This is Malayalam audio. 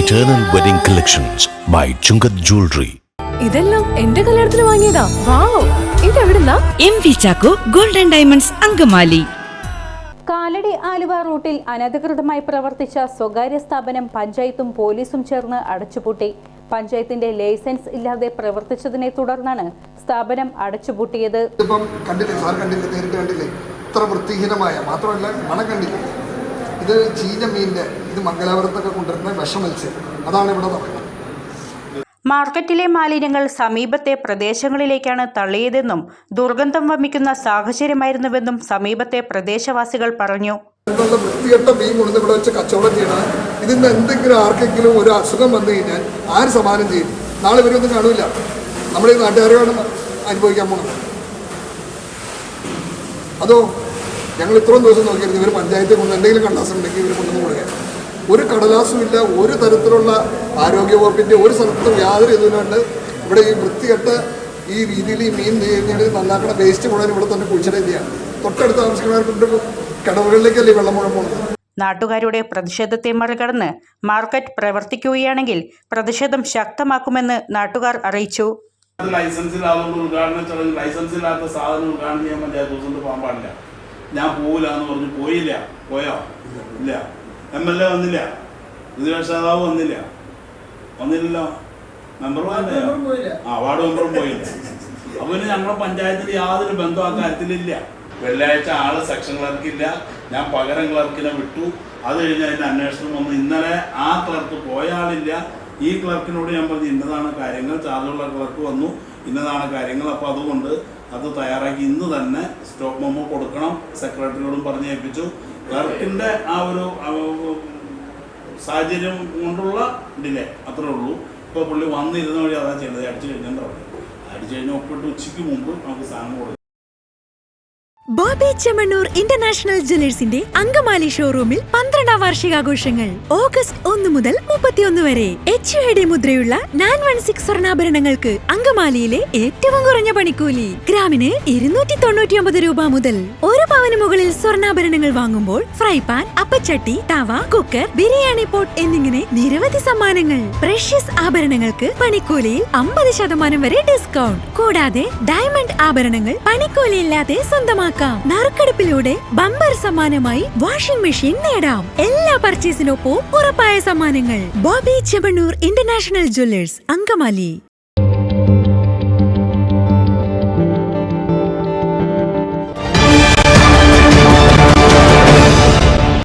Eternal Wedding Collections by Chungat Jewelry. ഇതെല്ലാം എന്റെ കല്യാണത്തിന് വാങ്ങിയതാ. വാവ്, ഇതെവിടുന്നാ? MV Chacko golden diamonds Angamaly. Kalady Aluva റൂട്ടിൽ അനധികൃതമായി പ്രവർത്തിച്ച സ്വകാര്യ സ്ഥാപനം പഞ്ചായത്തും പോലീസും ചേർന്ന് അടച്ചുപൂട്ടി. പഞ്ചായത്തിന്റെ ലൈസൻസ് ഇല്ലാതെ പ്രവർത്തിച്ചതിനെ തുടർന്നാണ് സ്ഥാപനം അടച്ചുപൂട്ടിയത്. ഇത്ര വൃത്തിഹീനമായ മാത്രമല്ല മണം കണ്ടില്ല. ഇത് ചീഞ്ഞ മീനിന്റെ ഇത് മംഗലാപുരത്തൊക്കെ കൊണ്ടുവരുന്ന വിഷമത്സ്യം, അതാണ് ഇവിടെ പറയുന്നത്. മാർക്കറ്റിലെ മാലിന്യങ്ങൾ സമീപത്തെ പ്രദേശങ്ങളിലേക്കാണ് തള്ളിയതെന്നും ദുർഗന്ധം വമിക്കുന്ന സാഹചര്യമായിരുന്നുവെന്നും സമീപത്തെ പ്രദേശവാസികൾ പറഞ്ഞു. വൃത്തികെട്ട മീൻ കൊണ്ടുവന്ന് ഇവിടെ വെച്ച് കച്ചവടം ചെയ്യണം. ഇതിന് എന്തെങ്കിലും ആർക്കെങ്കിലും ഒരു അസുഖം വന്നു കഴിഞ്ഞാൽ ആര് സമാനം ചെയ്യും? നാളെ ഇവരൊന്നും കാണൂല. നമ്മുടെ ഈ നാട്ടുകാരാണ് അനുഭവിക്കാൻ പോകുന്നത്. അതോ ഞങ്ങൾ ഇത്രയും ദിവസം നോക്കിയിരുന്നു ഇവർ പഞ്ചായത്തിൽ കൊണ്ട് എന്തെങ്കിലും കടലാസം ഉണ്ടെങ്കിൽ ഇവർ കൊണ്ടുവന്ന് കൊടുക്കുക. ഒരു കടലാസും ഇല്ല. ഒരു തരത്തിലുള്ള ആരോഗ്യവകുപ്പിൻ്റെ ഒരു സ്ഥലത്തും യാതൊരു ഇതുകൊണ്ട് ഇവിടെ ഈ വൃത്തികെട്ട ഈ രീതിയിൽ ഈ മീൻ കഴിഞ്ഞാൽ നന്നാക്കണ വേസ്റ്റ് മുഴുവൻ ഇവിടെ തന്നെ കുഴിച്ചിടുകയാണ്. തൊട്ടടുത്ത് താമസിക്കുന്നവർക്ക് കിടവുകളിലേക്കല്ലേ വെള്ളം മുഴുവൻ പോകുന്നത്. നാട്ടുകാരുടെ പ്രതിഷേധത്തെ മറികടന്ന് മാർക്കറ്റ് പ്രവർത്തിക്കുകയാണെങ്കിൽ പ്രതിഷേധം ശക്തമാക്കുമെന്ന് നാട്ടുകാർ അറിയിച്ചു. ലൈസൻസ് ഇല്ലാത്ത സാധനം ഉദ്ഘാടനം ചെയ്യാൻ പഞ്ചായത്ത് ദിവസം പോകാൻ പാടില്ല. ഞാൻ പോകില്ല എന്ന് പറഞ്ഞു. പോയില്ല. പോയോ? ഇല്ല. MLA വന്നില്ല, പ്രതിപക്ഷ നേതാവ് വന്നില്ലല്ലോ, മെമ്പർ വാർഡ് മെമ്പറും പോയില്ല. അപ്പൊ പിന്നെ ഞങ്ങളുടെ പഞ്ചായത്തിൽ യാതൊരു ബന്ധം ആ കാര്യത്തിലില്ല. വെള്ളിയാഴ്ച ആള് സെക്ഷൻ ക്ലർക്കില്ല, ഞാൻ പകരം ക്ലർക്കിനെ വിട്ടു. അത് കഴിഞ്ഞ് അതിന്റെ അന്വേഷണം വന്നു. ഇന്നലെ ആ ക്ലർക്ക് പോയ ആളില്ല. ഈ ക്ലർക്കിനോട് ഞാൻ പറഞ്ഞു ഇന്നതാണ് കാര്യങ്ങൾ, ചാർജുള്ള ക്ലർക്ക് വന്നു, ഇന്നതാണ് കാര്യങ്ങൾ. അപ്പോൾ അതുകൊണ്ട് അത് തയ്യാറാക്കി ഇന്ന് തന്നെ സ്റ്റോപ്പ് മെമ്മോ കൊടുക്കണം. സെക്രട്ടറിയോടും പറഞ്ഞ് ഏൽപ്പിച്ചു. ക്ലർക്കിൻ്റെ ആ ഒരു സാഹചര്യം കൊണ്ടുള്ള ഡിലേ അത്രേ ഉള്ളൂ. ഇപ്പോൾ പുള്ളി വന്നിരുന്ന വഴി അതാ ചെയ്തത്. അടിച്ചു കഴിഞ്ഞാൽ അടിച്ചു കഴിഞ്ഞാൽ ഒപ്പിട്ട് ഉച്ചയ്ക്ക് മുമ്പ് നമുക്ക് സാധനം കൊടുക്കും. ബോബി ചെമ്മണ്ണൂർ ഇന്റർനാഷണൽ ജ്വല്ലേഴ്സിന്റെ അങ്കമാലി ഷോറൂമിൽ 12ാം വാർഷികാഘോഷങ്ങൾ ഓഗസ്റ്റ് 1 മുതൽ 31 വരെ. HUID മുദ്രയുള്ള 916 സ്വർണ്ണാഭരണങ്ങൾക്ക് അങ്കമാലിയിലെ ഏറ്റവും കുറഞ്ഞ പണിക്കൂലി. ഗ്രാമിന് 299 രൂപ മുതൽ. ഒരു പവന് മുകളിൽ സ്വർണ്ണാഭരണങ്ങൾ വാങ്ങുമ്പോൾ ഫ്രൈ പാൻ, അപ്പച്ചട്ടി, തവ, കുക്കർ, ബിരിയാണി പോട്ട് എന്നിങ്ങനെ നിരവധി സമ്മാനങ്ങൾ. പ്രഷ്യസ് ആഭരണങ്ങൾക്ക് പണിക്കൂലിയിൽ 50% വരെ ഡിസ്കൗണ്ട്. കൂടാതെ ഡയമണ്ട് ആഭരണങ്ങൾ പണിക്കൂലിയില്ലാതെ സ്വന്തമാക്കാം. നറുക്കെടുപ്പിലൂടെ ബമ്പർ സമ്മാനമായി വാഷിംഗ് മെഷീൻ നേടാം. എല്ലാ പർച്ചേസിനൊപ്പം ഉറപ്പായ സമ്മാനങ്ങൾ. Bobby Chemmanur international Jewellers Angamaly.